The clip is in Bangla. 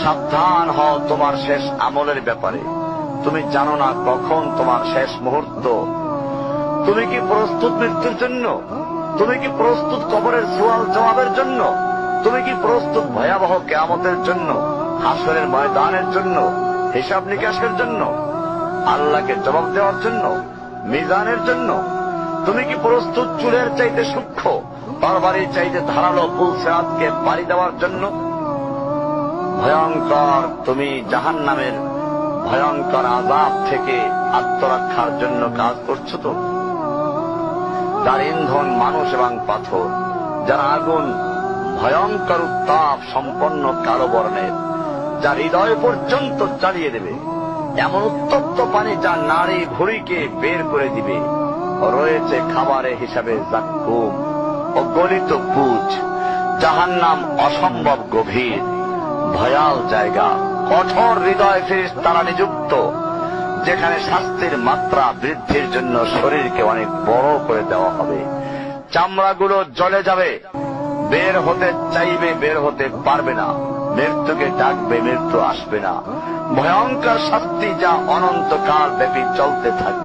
সাবধান হও তোমার শেষ আমলের ব্যাপারে। তুমি জানো না কখন তোমার শেষ মুহূর্ত। তুমি কি প্রস্তুত মৃত্যুর জন্য? তুমি কি প্রস্তুত কবরের সওয়াল জবাবের জন্য? তুমি কি প্রস্তুত ভয়াবহ কিয়ামতের জন্য, হাসরের ময়দানের জন্য, হিসাব নিকাশের জন্য, আল্লাহকে জবাব দেওয়ার জন্য, মিজানের জন্য? তুমি কি প্রস্তুত চুলের চাইতে সূক্ষ্ম, তরবারির চাইতে ধারালো পুলসিরাতকে পাড়ি দেওয়ার জন্য? ভয়ঙ্কর তুমি জাহান্নামের ভয়ঙ্কর আযাব থেকে আত্মরক্ষার জন্য কাজ করছো তো? যার ইন্ধন মানুষ এবং পাথর, যার আগুন ভয়ঙ্কর উত্তাপ সম্পন্ন কালো বর্ণের, যা হৃদয় পর্যন্ত জ্বালিয়ে দেবে, এমন উত্তপ্ত পানি যা নাড়ি ভুঁড়িকে বের করে দিবে। রয়েছে খাবারের হিসাবে জাক্কুম ও গলিত পুজ। জাহান্নাম অসম্ভব গভীর, ভয়াল জায়গা, কঠোর হৃদয় ফেরেশতারা নিযুক্ত, যেখানে শাস্তির মাত্রা বৃদ্ধির জন্য শরীরকে অনেক বড় করে দেওয়া হবে। চামড়াগুলো জ্বলে যাবে, বের হতে চাইবে, বের হতে পারবে না। মৃত্যুকে ডাকবে, মৃত্যু আসবে না। ভয়ঙ্কর শাস্তি যা অনন্তকাল ব্যাপী চলতে থাকবে।